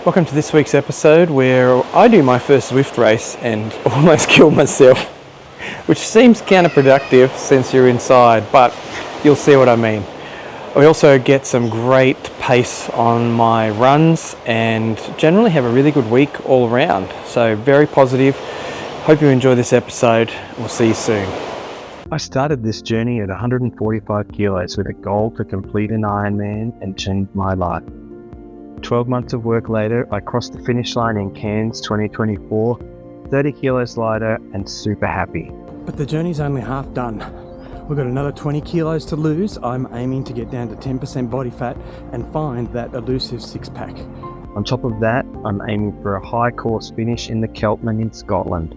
Welcome to this week's episode where I do my first Zwift race and almost kill myself, which seems counterproductive since you're inside, but you'll see what I mean. I also get some great pace on my runs and generally have a really good week all around. So very positive. Hope you enjoy this episode. We'll see you soon. I started this journey at 145 kilos with a goal to complete an Ironman and change my life. 12 months of work later, I crossed the finish line in Cairns 2024, 30 kilos lighter and super happy. But the journey's only half done. We've got another 20 kilos to lose. I'm aiming to get down to 10% body fat and find that elusive six-pack. On top of that, I'm aiming for a high course finish in the Keltman in Scotland,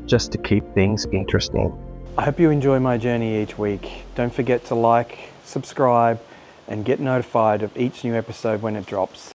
just to keep things interesting. I hope you enjoy my journey each week. Don't forget to like, subscribe, and get notified of each new episode when it drops.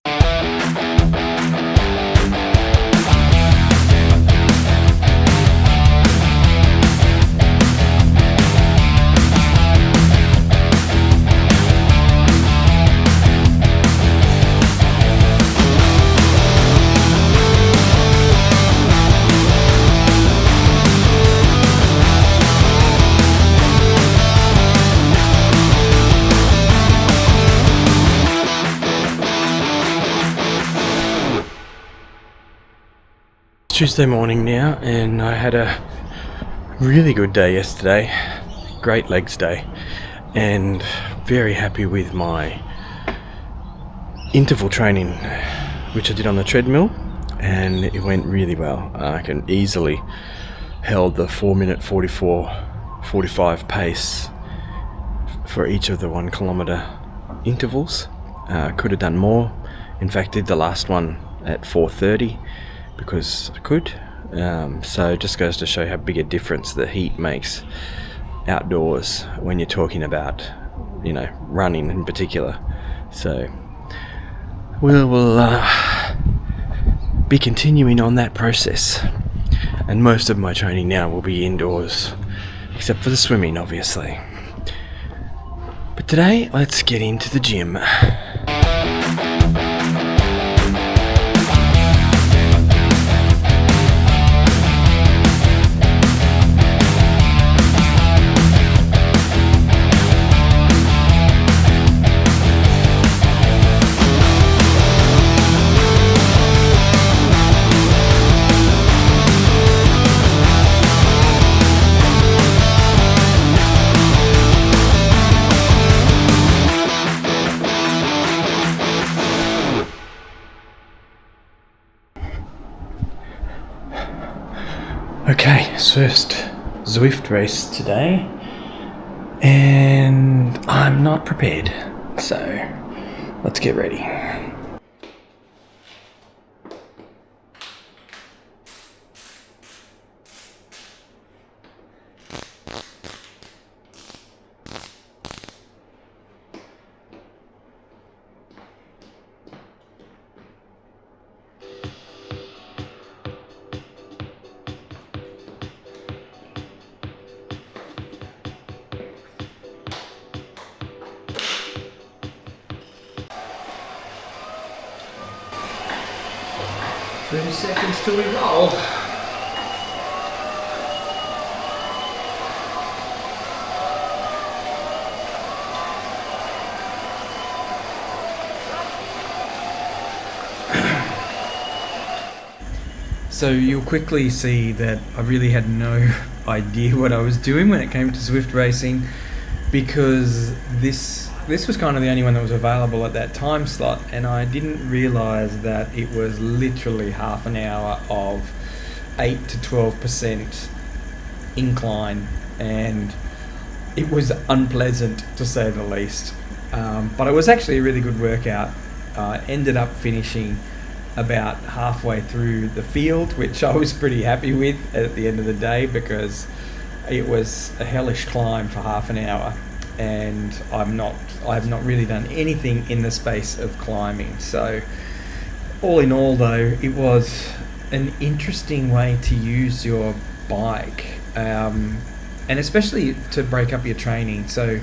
Tuesday morning now, and I had a really good day yesterday, great legs day, and very happy with my interval training, which I did on the treadmill, and it went really well. I can easily held the 4-minute 45 pace for each of the 1 kilometre intervals. Could have done more. In fact, did the last one at 4:30 because I could. So it just goes to show how big a difference the heat makes outdoors when you're talking about, running in particular. So we'll be continuing on that process, and most of my training now will be indoors, except for the swimming, obviously. But today, let's get into the gym. Okay, first Zwift race today, and I'm not prepared, so let's get ready. 30 seconds till we roll. So you'll quickly see that I really had no idea what I was doing when it came to Zwift racing, because this was kind of the only one that was available at that time slot, and I didn't realise that it was literally half an hour of 8 to 12% incline, and it was unpleasant to say the least. But it was actually a really good workout. I ended up finishing about halfway through the field, which I was pretty happy with at the end of the day, because it was a hellish climb for half an hour, and I have not really done anything in the space of climbing. So all in all though, it was an interesting way to use your bike, and especially to break up your training. So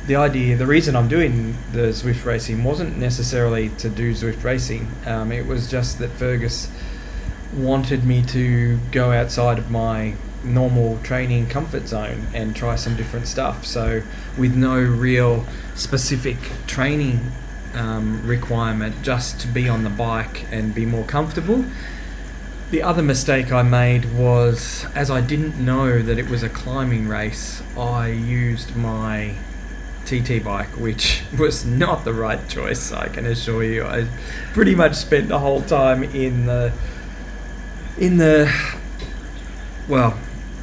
the reason I'm doing the Zwift racing wasn't necessarily to do Zwift racing. It was just that Fergus wanted me to go outside of my normal training comfort zone and try some different stuff. So with no real specific training requirement, just to be on the bike and be more comfortable. The other mistake I made was, as I didn't know that it was a climbing race, I used my TT bike, which was not the right choice, I can assure you. I pretty much spent the whole time in the well,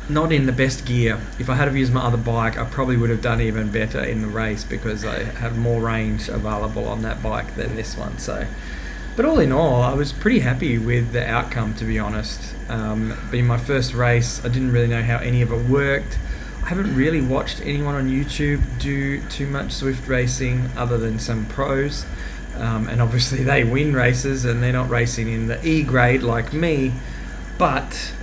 not in the best gear. If I had have used my other bike, I probably would have done even better in the race because I have more range available on that bike than this one. So, but all in all, I was pretty happy with the outcome, to be honest. Being my first race, I didn't really know how any of it worked. I haven't really watched anyone on YouTube do too much Zwift racing other than some pros. And obviously they win races and they're not racing in the E grade like me. But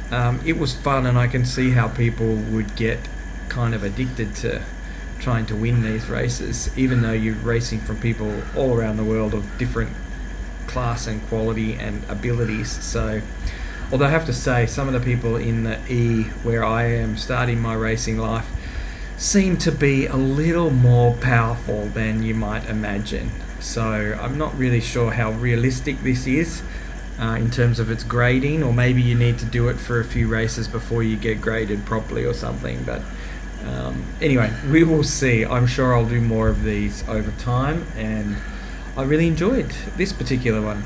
it was fun, and I can see how people would get kind of addicted to trying to win these races, even though you're racing from people all around the world of different class and quality and abilities. So, although I have to say, some of the people in the E, where I am starting my racing life, seem to be a little more powerful than you might imagine. So I'm not really sure how realistic this is in terms of its grading, or maybe you need to do it for a few races before you get graded properly or something. But anyway, we will see. I'm sure I'll do more of these over time, and I really enjoyed this particular one.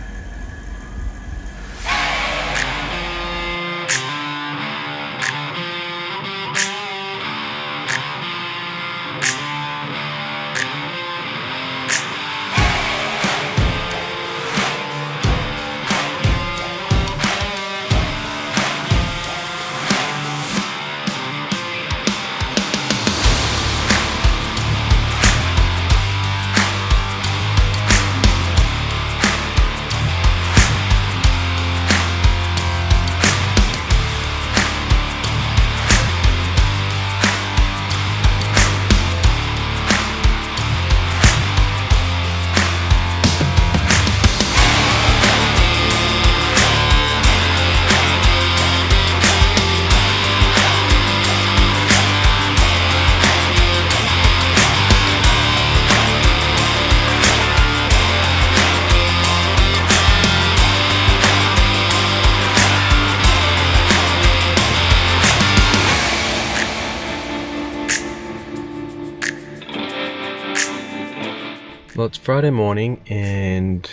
Well, it's Friday morning and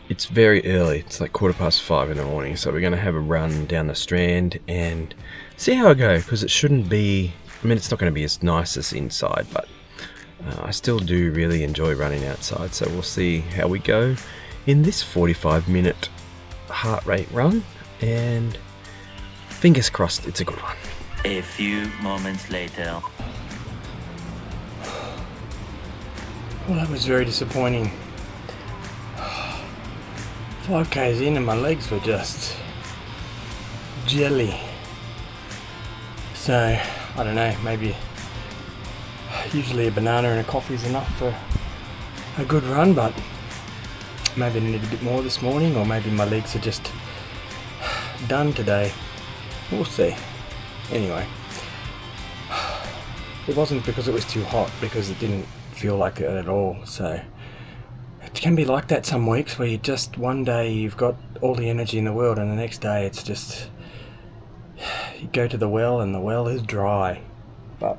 it's very early. It's like 5:15 in the morning, so we're going to have a run down the Strand and see how I go, because it shouldn't be, I mean, it's not going to be as nice as inside, but I still do really enjoy running outside, so we'll see how we go in this 45-minute heart rate run, and fingers crossed it's a good one. A few moments later. Well, that was very disappointing. 5k's in and my legs were just jelly. So, I don't know, maybe usually a banana and a coffee is enough for a good run, but maybe I need a bit more this morning, or maybe my legs are just done today. We'll see. Anyway, it wasn't because it was too hot, because it didn't feel like it at all. So it can be like that some weeks, where you just, one day you've got all the energy in the world and the next day it's just, you go to the well and the well is dry. But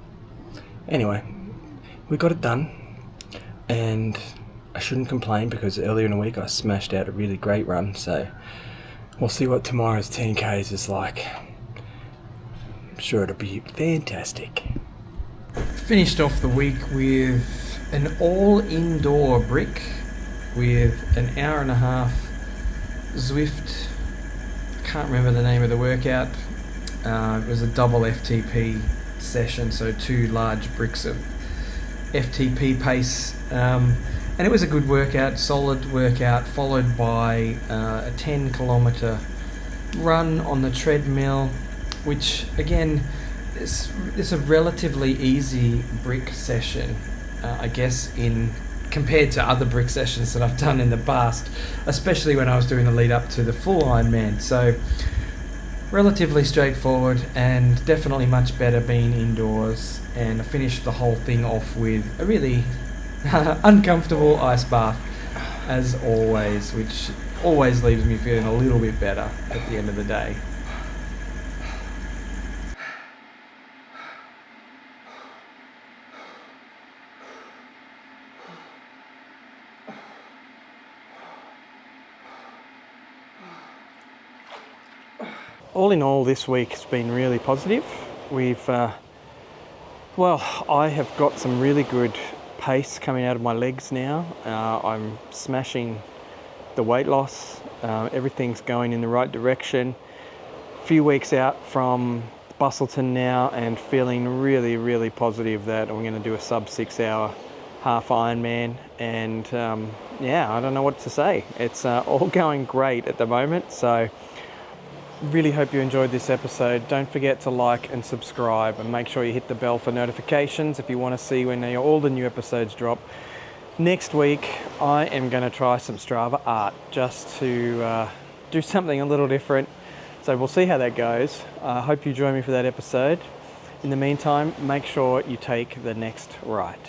anyway, we got it done, and I shouldn't complain because earlier in the week I smashed out a really great run. So we'll see what tomorrow's 10k's is like. I'm sure it'll be fantastic. Finished off the week with an all-indoor brick with an hour and a half Zwift. Can't remember the name of the workout. It was a double FTP session, so 2 large bricks of FTP pace. And it was a good workout, solid workout, followed by a 10-kilometre run on the treadmill, which again, it's a relatively easy brick session. I guess, in compared to other brick sessions that I've done in the past, especially when I was doing the lead up to the full Ironman. So relatively straightforward and definitely much better being indoors, and I finished the whole thing off with a really uncomfortable ice bath as always, which always leaves me feeling a little bit better at the end of the day. All in all, this week has been really positive. I have got some really good pace coming out of my legs now. I'm smashing the weight loss. Everything's going in the right direction. A few weeks out from Bustleton now, and feeling really, really positive that I'm going to do a sub 6 hour half Ironman. And I don't know what to say. It's all going great at the moment. So really hope you enjoyed this episode. Don't forget to like and subscribe, and make sure you hit the bell for notifications if you want to see when all the new episodes drop. Next week, I am going to try some Strava art just to do something a little different. So we'll see how that goes. I hope you join me for that episode. In the meantime, make sure you take the next right.